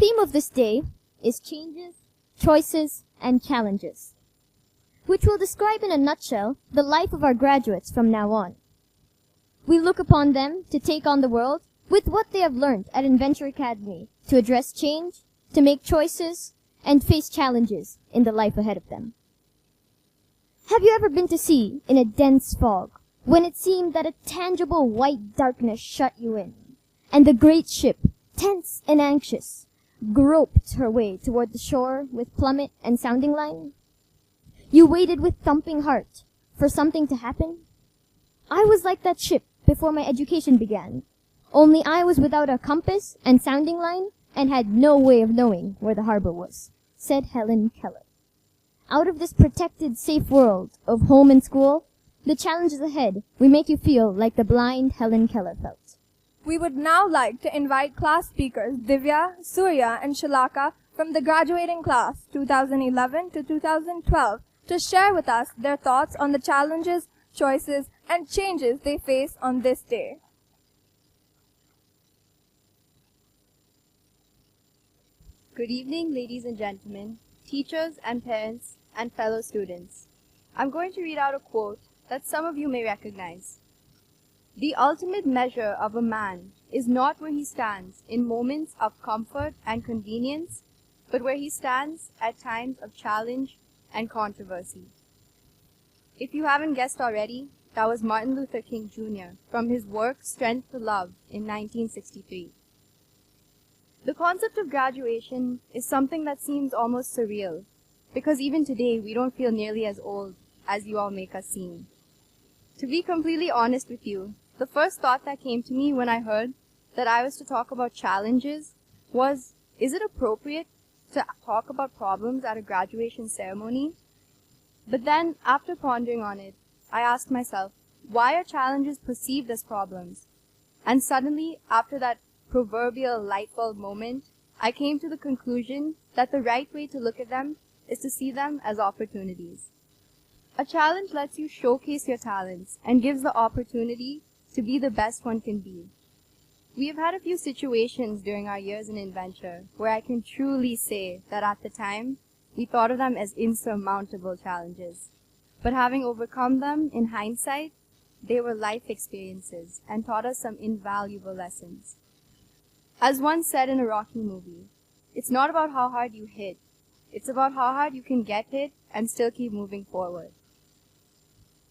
theme of this day is changes, choices, and challenges, which will describe in a nutshell the life of our graduates from now on. We look upon them to take on the world with what they have learned at Inventure Academy to address change, to make choices, and face challenges in the life ahead of them. Have you ever been to sea in a dense fog when it seemed that a tangible white darkness shut you in, and the great ship, tense and anxious, groped her way toward the shore with plummet and sounding line? You waited with thumping heart for something to happen? I was like that ship before my education began, only I was without a compass and sounding line and had no way of knowing where the harbor was, said Helen Keller. Out of this protected, safe world of home and school, the challenges ahead will make you feel like the blind Helen Keller felt. We would now like to invite class speakers Divya, Surya, and Shalaka from the graduating class 2011 to 2012 to share with us their thoughts on the challenges, choices, and changes they face on this day. Good evening, ladies and gentlemen, teachers and parents, and fellow students. I'm going to read out a quote that some of you may recognize. The ultimate measure of a man is not where he stands in moments of comfort and convenience, but where he stands at times of challenge and controversy. If you haven't guessed already, that was Martin Luther King Jr. from his work Strength to Love in 1963. The concept of graduation is something that seems almost surreal, because even today we don't feel nearly as old as you all make us seem. To be completely honest with you, the first thought that came to me when I heard that I was to talk about challenges was, is it appropriate to talk about problems at a graduation ceremony? But then, after pondering on it, I asked myself, why are challenges perceived as problems? And suddenly, after that proverbial light bulb moment, I came to the conclusion that the right way to look at them is to see them as opportunities. A challenge lets you showcase your talents and gives the opportunity to be the best one can be. We have had a few situations during our years in Inventure where I can truly say that at the time, we thought of them as insurmountable challenges. But having overcome them in hindsight, they were life experiences and taught us some invaluable lessons. As one said in a Rocky movie, it's not about how hard you hit, it's about how hard you can get hit and still keep moving forward.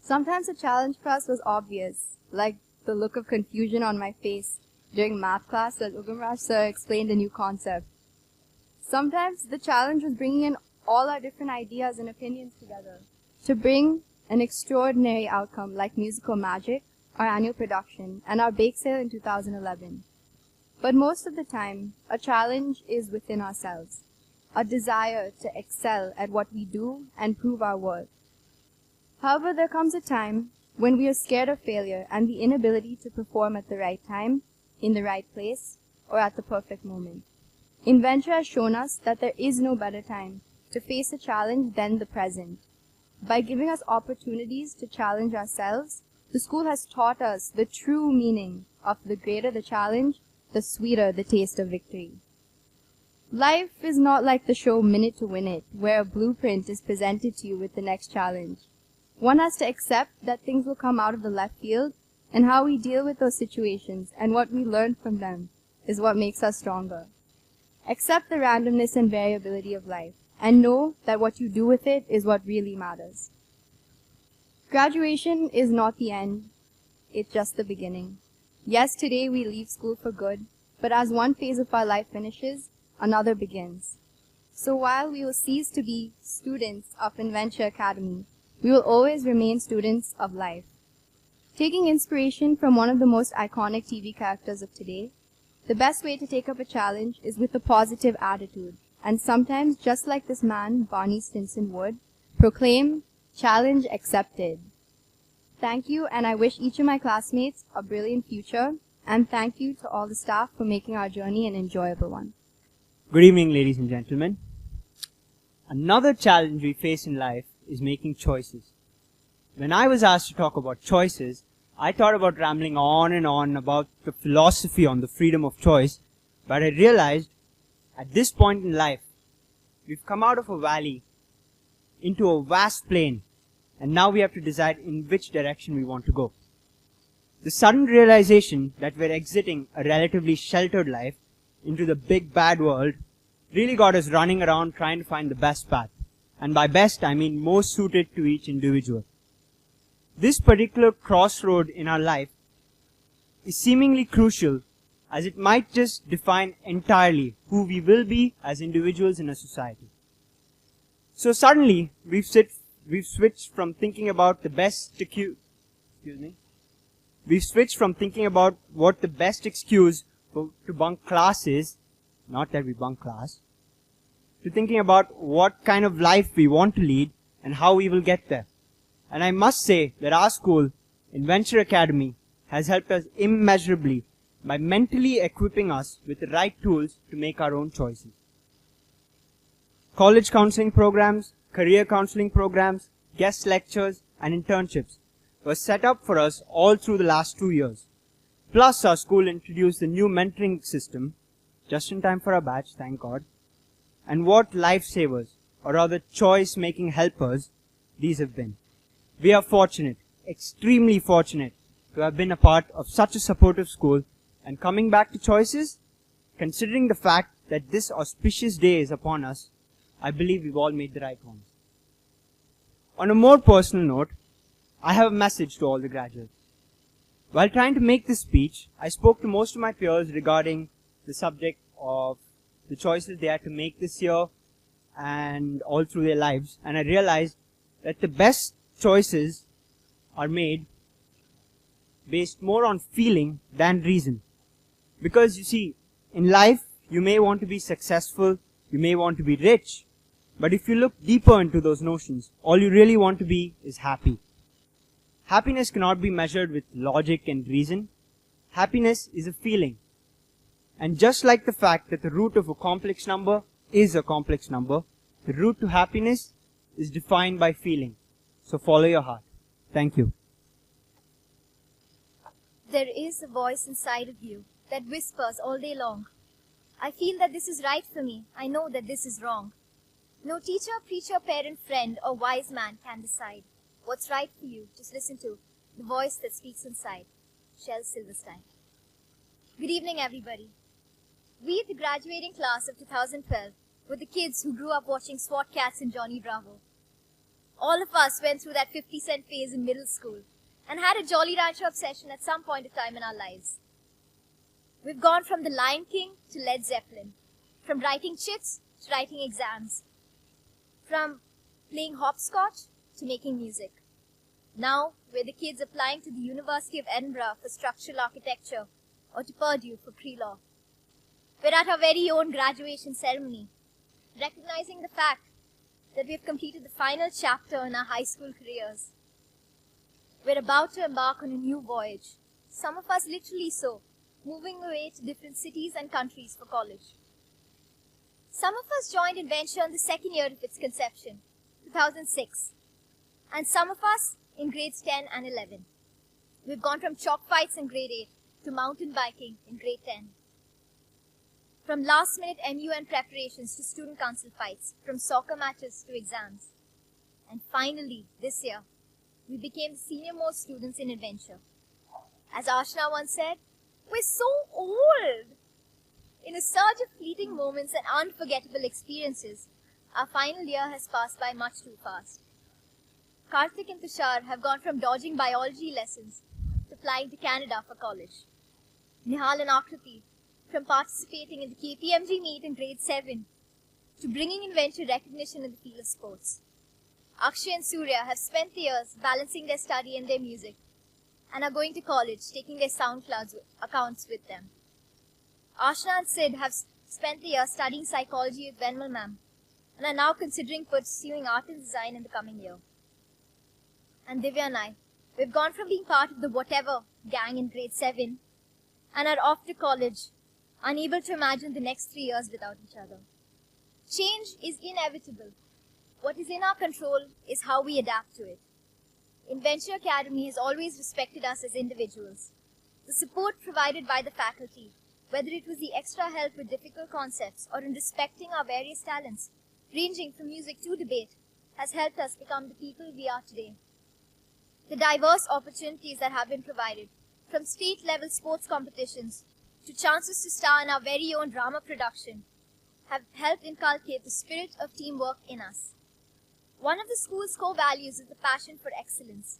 Sometimes the challenge for us was obvious, like the look of confusion on my face during math class as Ugamraj sir explained a new concept. Sometimes the challenge was bringing in all our different ideas and opinions together to bring an extraordinary outcome like Musical Magic, our annual production, and our bake sale in 2011. But most of the time, a challenge is within ourselves, a desire to excel at what we do and prove our worth. However, there comes a time when we are scared of failure and the inability to perform at the right time, in the right place, or at the perfect moment. Inventure has shown us that there is no better time to face a challenge than the present. By giving us opportunities to challenge ourselves, the school has taught us the true meaning of the greater the challenge, the sweeter the taste of victory. Life is not like the show Minute to Win It, where a blueprint is presented to you with the next challenge. One has to accept that things will come out of the left field, and how we deal with those situations and what we learn from them is what makes us stronger. Accept the randomness and variability of life, and know that what you do with it is what really matters. Graduation is not the end, it's just the beginning. Yes, today we leave school for good, but as one phase of our life finishes, another begins. So while we will cease to be students of Inventure Academy, we will always remain students of life. Taking inspiration from one of the most iconic TV characters of today, the best way to take up a challenge is with a positive attitude, and sometimes, just like this man, Barney Stinson would, proclaim, "Challenge accepted." Thank you, and I wish each of my classmates a brilliant future, and thank you to all the staff for making our journey an enjoyable one. Good evening, ladies and gentlemen. Another challenge we face in life is making choices. When I was asked to talk about choices, I thought about rambling on and on about the philosophy on the freedom of choice, but I realized at this point in life, we've come out of a valley into a vast plain, and now we have to decide in which direction we want to go. The sudden realization that we're exiting a relatively sheltered life into the big bad world really got us running around trying to find the best path. And by best, I mean most suited to each individual. This particular crossroad in our life is seemingly crucial, as it might just define entirely who we will be as individuals in a society. So suddenly, we've switched from thinking about We've switched from thinking about what the best excuse to bunk class is, not that we bunk class, to thinking about what kind of life we want to lead and how we will get there. And I must say that our school, Inventure Academy, has helped us immeasurably by mentally equipping us with the right tools to make our own choices. College counseling programs, career counseling programs, guest lectures, and internships were set up for us all through the last 2 years. Plus, our school introduced the new mentoring system, just in time for our batch, thank God. And what lifesavers, or rather choice-making helpers, these have been. We are fortunate, extremely fortunate, to have been a part of such a supportive school. And coming back to choices, considering the fact that this auspicious day is upon us, I believe we've all made the right ones. On a more personal note, I have a message to all the graduates. While trying to make this speech, I spoke to most of my peers regarding the subject of the choices they had to make this year and all through their lives, and I realized that the best choices are made based more on feeling than reason. Because you see, in life, you may want to be successful, you may want to be rich, but if you look deeper into those notions, all you really want to be is happy. Happiness cannot be measured with logic and reason. Happiness is a feeling. And just like the fact that the root of a complex number is a complex number, the route to happiness is defined by feeling. So follow your heart. Thank you. There is a voice inside of you that whispers all day long. I feel that this is right for me. I know that this is wrong. No teacher, preacher, parent, friend, or wise man can decide what's right for you. Just listen to the voice that speaks inside. Shel Silverstein. Good evening, everybody. We, the graduating class of 2012, were the kids who grew up watching SWAT Cats and Johnny Bravo. All of us went through that 50-cent phase in middle school and had a Jolly Rancher obsession at some point of time in our lives. We've gone from the Lion King to Led Zeppelin, from writing chits to writing exams, from playing hopscotch to making music. Now, we're the kids applying to the University of Edinburgh for structural architecture or to Purdue for pre-law. We're at our very own graduation ceremony, recognizing the fact that we've completed the final chapter in our high school careers. We're about to embark on a new voyage, some of us literally so, moving away to different cities and countries for college. Some of us joined Inventure in the second year of its conception, 2006, and some of us in grades 10 and 11. We've gone from chalk fights in grade 8 to mountain biking in grade 10. From last-minute MUN preparations to student council fights, from soccer matches to exams. And finally, this year, we became the senior-most students in Inventure. As Ashna once said, we're so old! In a surge of fleeting moments and unforgettable experiences, our final year has passed by much too fast. Karthik and Tushar have gone from dodging biology lessons to flying to Canada for college. Nihal and Akriti from participating in the KPMG meet in grade 7 to bringing Inventure recognition in the field of sports. Akshay and Surya have spent the years balancing their study and their music and are going to college, taking their SoundCloud accounts with them. Ashna and Sid have spent the year studying psychology with Venmal ma'am and are now considering pursuing art and design in the coming year. And Divya and I, we've gone from being part of the whatever gang in grade 7 and are off to college, unable to imagine the next 3 years without each other. Change is inevitable. What is in our control is how we adapt to it. Inventure Academy has always respected us as individuals. The support provided by the faculty, whether it was the extra help with difficult concepts or in respecting our various talents, ranging from music to debate, has helped us become the people we are today. The diverse opportunities that have been provided, from state-level sports competitions to chances to star in our very own drama production, have helped inculcate the spirit of teamwork in us. One of the school's core values is the passion for excellence.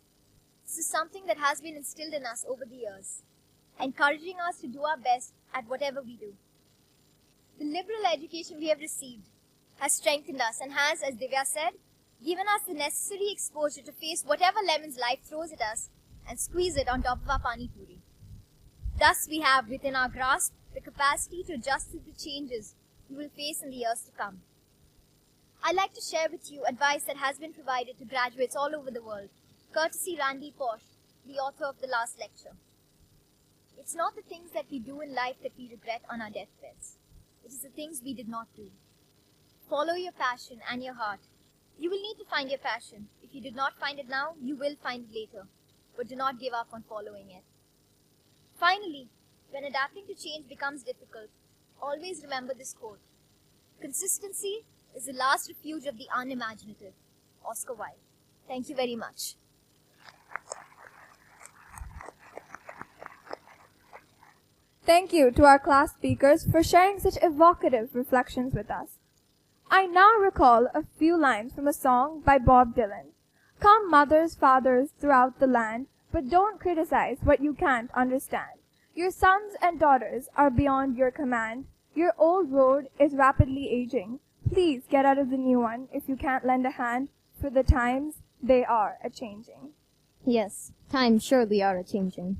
This is something that has been instilled in us over the years, encouraging us to do our best at whatever we do. The liberal education we have received has strengthened us and has, as Divya said, given us the necessary exposure to face whatever lemons life throws at us and squeeze it on top of our pani puri. Thus, we have within our grasp the capacity to adjust to the changes we will face in the years to come. I'd like to share with you advice that has been provided to graduates all over the world, courtesy Randy Posh, the author of the last lecture. It's not the things that we do in life that we regret on our deathbeds. It is the things we did not do. Follow your passion and your heart. You will need to find your passion. If you did not find it now, you will find it later. But do not give up on following it. Finally, when adapting to change becomes difficult, always remember this quote. Consistency is the last refuge of the unimaginative. Oscar Wilde. Thank you very much. Thank you to our class speakers for sharing such evocative reflections with us. I now recall a few lines from a song by Bob Dylan. Come mothers, fathers throughout the land, but don't criticize what you can't understand. Your sons and daughters are beyond your command. Your old road is rapidly aging. Please get out of the new one if you can't lend a hand, for the times, they are a-changing. Yes, times surely are a-changing.